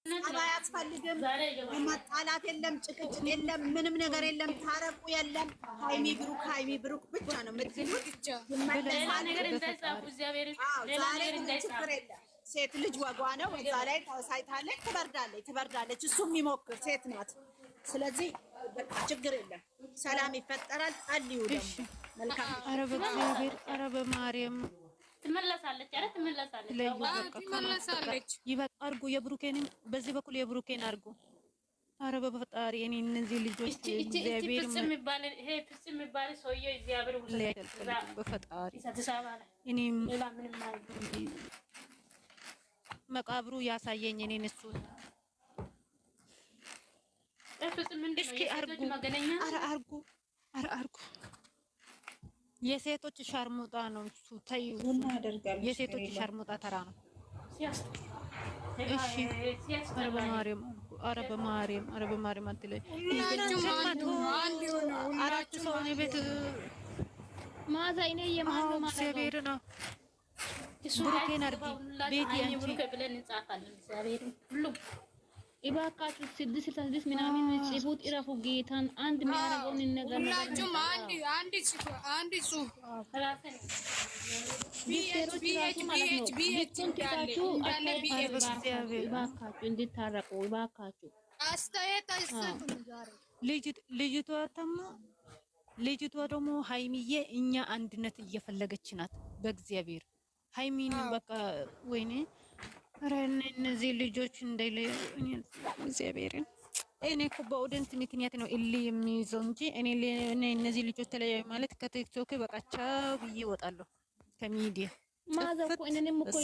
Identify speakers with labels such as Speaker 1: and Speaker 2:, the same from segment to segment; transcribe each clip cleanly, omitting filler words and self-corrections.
Speaker 1: ጸባይ አትፈልግም። መጣላት የለም፣ ጭቅጭቅ የለም፣ ምንም ነገር የለም፣ ታረቁ የለም። ሃይሚ ብሩክ ብቻ ነው የምትሉት። ሴት ልጅ ወጓ ነው። እዛ ላይ ተወሳይታለች፣ ትበርዳለች። እሱም የሚሞክር ሴት ናት። ስለዚህ በቃ ችግር የለም፣ ሰላም ይፈጠራል። ጸልዩ ደግሞ መልካም።
Speaker 2: ኧረ በእግዚአብሔር ኧረ በማርያም
Speaker 3: ትመለሳለች።
Speaker 2: ይበቃ አድርጉ። የብሩኬንን በዚህ በኩል የብሩኬን አድርጉ። ኧረ በፈጣሪ እኔ እነዚህ ልጆች እግዚአብሔር
Speaker 3: የሚባል ሰውዬው እግዚአብሔር
Speaker 2: በፈጣሪ እኔም መቃብሩ ያሳየኝ እኔን እሱ እስኪ አርጉ። ኧረ አርጉ። የሴቶች ሻርሙጣ ነው እሱ። ተይው፣ የሴቶች ሻርሙጣ ተራ ነው። እሺ ኧረ በማርያም አትለኝ። አራት ሰው ነው ቤት
Speaker 3: ማዛ እኔ የማን ነው
Speaker 2: እግዚአብሔር ነው። ብሩኬን አርጊ ቤት ያንቺ
Speaker 3: ብለን እንጻፋለን። እግዚአብሔር ሁሉ እባካችሁ 666 ምናምን ጽፉት። እረፉ። ጌታን አንድ የሚያደርገውን ነገር
Speaker 4: ሁላችሁም አንድ ጽሁፍ
Speaker 3: እባካችሁ እንድታረቁ እባካችሁ
Speaker 4: አስተያየት
Speaker 2: ልጅቷ ደግሞ ሃይሚዬ እኛ አንድነት እየፈለገች ናት። በእግዚአብሔር ሃይሚን በቃ ወይኔ ኧረ እነዚህ ልጆች እንደለ እግዚአብሔርን እኔ እኮ በኦዲየንስ ምክንያት ነው የሚይዘው እንጂ እኔ እነዚህ ልጆች ተለያዩ ማለት ከቲክቶክ በቃ ቻው ብዬ እወጣለሁ ከሚዲያ
Speaker 3: ማዘር እኮ እኔንም እኮ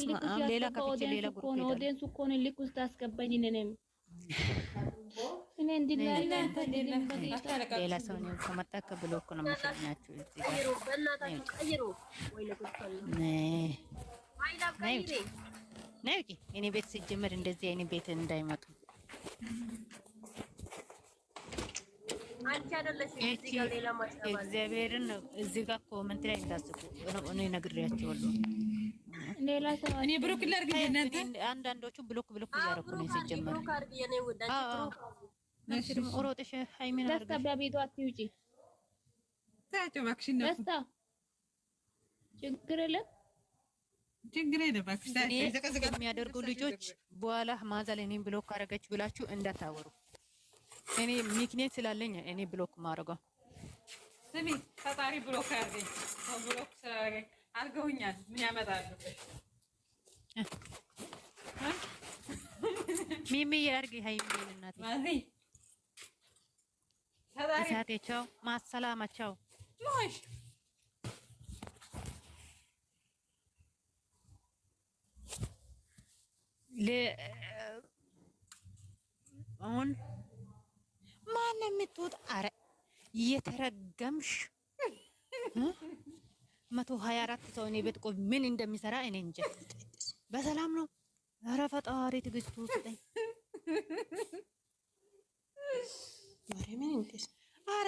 Speaker 2: ሌላ ከፍቼ ሌላ ግሩፕ
Speaker 3: ኦዲየንስ እኮ ነው ልክ ውስጥ አስገባኝ። እኔ
Speaker 2: ሌላ ሰው ነው ከመጣ ከብሎ እኮ ነው የምሸኛችሁ። እዚህ ጋር ነይ እኔ ቤት ሲጀመር እንደዚህ አይነት ቤት እንዳይመጡ።
Speaker 5: አንቺ አይደለሽ እዚህ ጋር ሌላ ማስተባበል
Speaker 2: እግዚአብሔርን እዚህ ጋር ኮሜንት ላይ እንዳስቁ እኔ ነግሬያቸዋለሁ።
Speaker 3: ሌላ ሰው
Speaker 4: እኔ ብሎክ ላድርግ። እናንተ
Speaker 2: አንዳንዶቹ ብሎክ እያደረኩ ነው ሲጀመር። ኦሮጥሽ ሃይሚን አድርገሽ
Speaker 3: ደስታ በቤቷ አትውጪ።
Speaker 4: ታቸው እባክሽን ነው
Speaker 3: ደስታ ችግር የለም
Speaker 4: እባክሽ።
Speaker 2: የሚያደርጉ ልጆች በኋላ ማዛል እኔን ብሎክ አደረገች ብላችሁ እንዳታወሩ። እኔ ምክንያት ስላለኝ እኔ ብሎክ ማድረገው።
Speaker 4: ስሚ ፈጣሪ ብሎክ አድርገኝ። ብሎክ ስላደረገኝ አድርገውኛል። ምን ያመጣሉ?
Speaker 2: ሚሚ ያርጊ ሃይሚን እናቴ
Speaker 4: ማዚ ፈጣሪ
Speaker 2: እሳቴቸው ማሰላማቸው
Speaker 4: ሞሽ
Speaker 2: አሁን ማን የምትወጣ? አረ እየተረገምሽ 124 ሰው እኔ ቤት ቆይ ምን እንደሚሰራ እኔ እንጃ። በሰላም ነው? አረ ፈጣሪ ትግስቱ ስጠኝ።
Speaker 1: ማርያምን እንዴስ
Speaker 3: አረ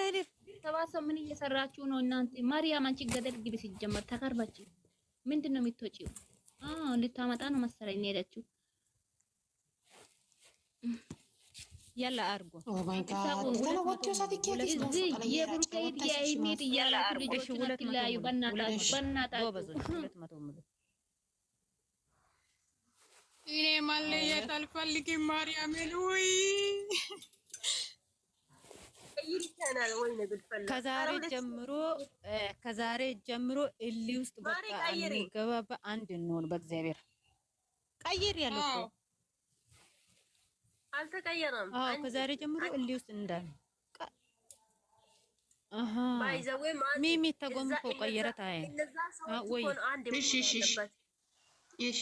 Speaker 3: ተባሰው ምን እየሰራችሁ ነው እናንተ? ማርያም አንቺ ገደል ግቢ። ሲጀመር ተከርባች ምንድነው የምትወጪው? ልታመጣ ነው መሰለኝ ሄደችው።
Speaker 2: ያላ አርጎ
Speaker 1: ኦ ማይ ጋድ ተለወጥቶ ሳትከ
Speaker 3: የብሩኬት የኢሜት ያላችሁ ልጆች ሁለት ላይ በእናታችሁ
Speaker 4: እኔ ማለየት አልፈልግም። ማርያምን ወይ
Speaker 2: ከዛሬ ጀምሮ እሊ ውስጥ በቃ እንገባባ አንድ እንሆን። በእግዚአብሔር ቀይር ያለው
Speaker 5: አልተቀየረም።
Speaker 2: ከዛሬ ጀምሮ እሊ ውስጥ እንዳለ ሚሚ ተጎምኮ ቀየረት አይ ወይ
Speaker 1: እሺ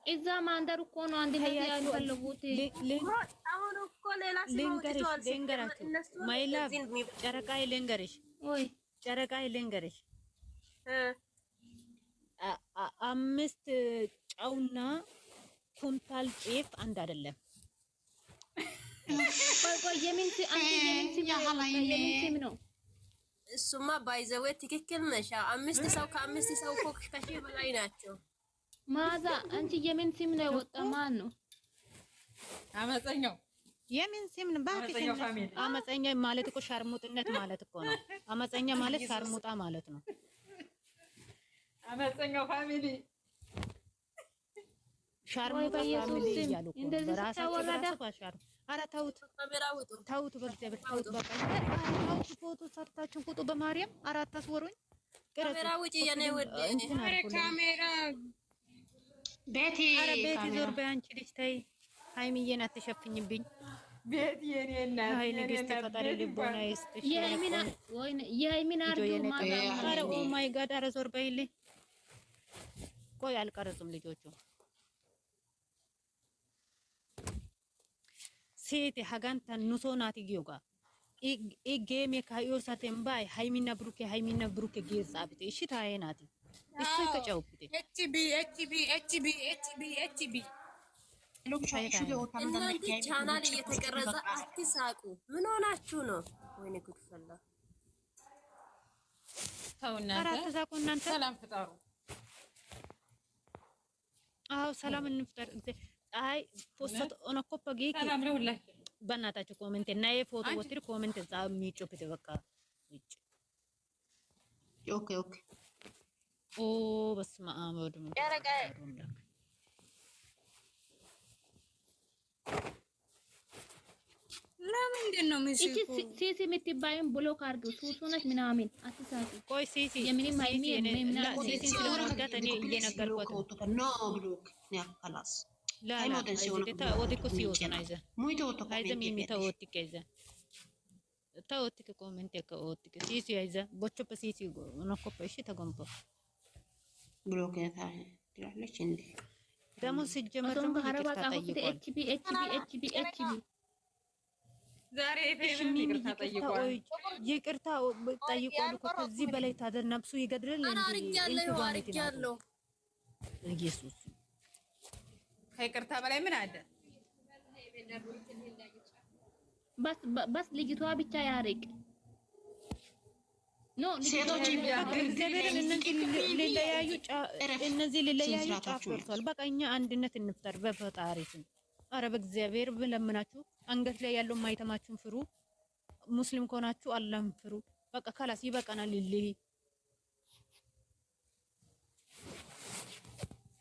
Speaker 3: እዛ ማንደር እኮ ነው አንድ ላይ ያሉት።
Speaker 5: አሁን እኮ ሌላ
Speaker 2: ልንገራችሁ ማይላ ጨረቃይ ልንገርሽ
Speaker 3: ወይ
Speaker 2: ጨረቃይ ልንገርሽ 5 ጨውና ኩንታል ጤፍ አንድ አይደለም።
Speaker 3: ቆይ የምን ነው
Speaker 5: እሱማ ባይዘዌ ትክክል ነሽ። 5 ሰው ከ5 ሰው እኮ ከሺህ በላይ ናቸው።
Speaker 3: ማዛ አንቺ የምን ስም ነው የወጣ? ማን ነው
Speaker 4: አመፀኛው
Speaker 2: የምን ስም ነው? እባክሽ አመፀኛ ማለት እኮ ሻርሙጥነት ማለት እኮ ነው። አመፀኛ ማለት ሻርሙጣ ማለት ነው።
Speaker 4: አመፀኛው ፋሚሊ
Speaker 2: ሻርሙጣ ፋሚሊ እያሉ እኮ በራሳቸው ባሻር። ኧረ ተውት ተውት፣ በእግዚአብሔር ተውት። በቃ ተውት። ፎቶ ሰርታችሁ ፎቶ በማርያም አራት አስወሩኝ።
Speaker 5: ካሜራ ውጪ የኔ ወደ
Speaker 6: ካሜራ ቤቲ
Speaker 2: ዞር በይ አንቺ ልጅ ተይ። ሀይሚዬን አትሸፍኝብኝ።
Speaker 4: ቤት የኔ እናት
Speaker 2: አይ ንግስት ፈጣሪ ልቦና ይስጥሽ።
Speaker 3: የሀይሚን አርዱ
Speaker 2: ኧረ ኦ ማይ ጋድ! ኧረ ዞር በይልኝ። ቆይ አልቀረጹም ልጆቹ። ሴት ሀጋንታ ኑሶ ናት ጊዮጋ ኢ ጌም የካዮ ሳተን ባይ ሃይሚና ብሩኬ ጌር ጻብቴ እሺ ታዬ ናት እሱ ተጫውኩት
Speaker 6: ኤችቢ
Speaker 5: እናንተ ቻናል እየተቀረጸ አትሳቁ። ምን ሆናችሁ ነው? ወይኔ ጉድ ፈላ።
Speaker 4: ተውና
Speaker 2: አትሳቁ እናንተ።
Speaker 4: ሰላም ፍጠሩ።
Speaker 2: አዎ ሰላም እንፍጠር። አይ ፎቶ ኦነኮ ፓጊ
Speaker 4: ሰላም ለሁላችሁ።
Speaker 2: በእናታችሁ ኮሜንት እና የፎቶ ወጥሪ ኮሜንት ዛ የሚጮፕት በቃ እጭ
Speaker 6: ኦኬ
Speaker 2: ኦ በስመ አብ ወወልድ
Speaker 6: ለምንድን ነው
Speaker 3: እቺ ሲሲ የምትባይም ብሎክ አድርገው ሱሱነች ምናምን አትሳቂ።
Speaker 2: ቆይ ሲሲ
Speaker 3: የምንም ሃይሚ ምናምን
Speaker 2: ሲሲ ስለወዳት እኔ እየነገርኩት
Speaker 6: ነው ብሎክ ያ خلاص
Speaker 2: لا ወዲኮ ሲወጣ ናይዘ አይዘ ሚሚታ ወጥከ ይዘ ታወጥከ ኮሜንት ከወጥከ ሲሲ አይዘ ቦቾ ሲሲ ነኮ እሺ ተገምቶ
Speaker 6: ብሎክ ትላለች እንዴ
Speaker 2: ደግሞ ሲጀመር ደግሞ
Speaker 3: ኤችቢ
Speaker 4: ዛሬ ኤፍሬም ይቅርታ ጠይቋል።
Speaker 2: ይቅርታ ጠይቋል እኮ ከዚህ በላይ ታደር ነፍሱ ይገድል እንዴ
Speaker 5: አርጃለሁ
Speaker 2: ኢየሱስ
Speaker 4: ከይቅርታ በላይ ምን አለ?
Speaker 3: በስ ልጅቷ ብቻ ያርቅ ኖ
Speaker 6: ሴቶች
Speaker 2: እግዚአብሔርን እነዚህ ሊለያዩ ጫፍ ደርሷል። በቃ እኛ አንድነት እንፍጠር በፈጣሪ ስም። ኧረ በእግዚአብሔር ብለምናችሁ አንገት ላይ ያለው ማይተማችሁን ፍሩ። ሙስሊም ከሆናችሁ አላህን ፍሩ። በቃ ካላስ ይበቃናል።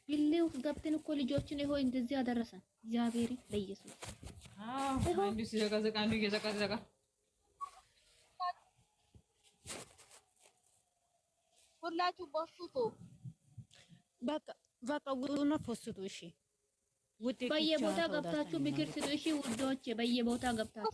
Speaker 3: ቢሌው ገብተን እኮ ልጆችን ይሆይ እንደዚህ ያደረሰን እግዚአብሔር በኢየሱስ
Speaker 4: አንዱ ሲዘጋዘጋ አንዱ እየዘጋዘጋ
Speaker 5: ሁላችሁ ቦሱቶ
Speaker 2: በቃ ውጡና ፎስቱ። እሺ
Speaker 3: በየቦታ ገብታችሁ ምክር ስጡ። እሺ ውዶቼ በየቦታ ገብታችሁ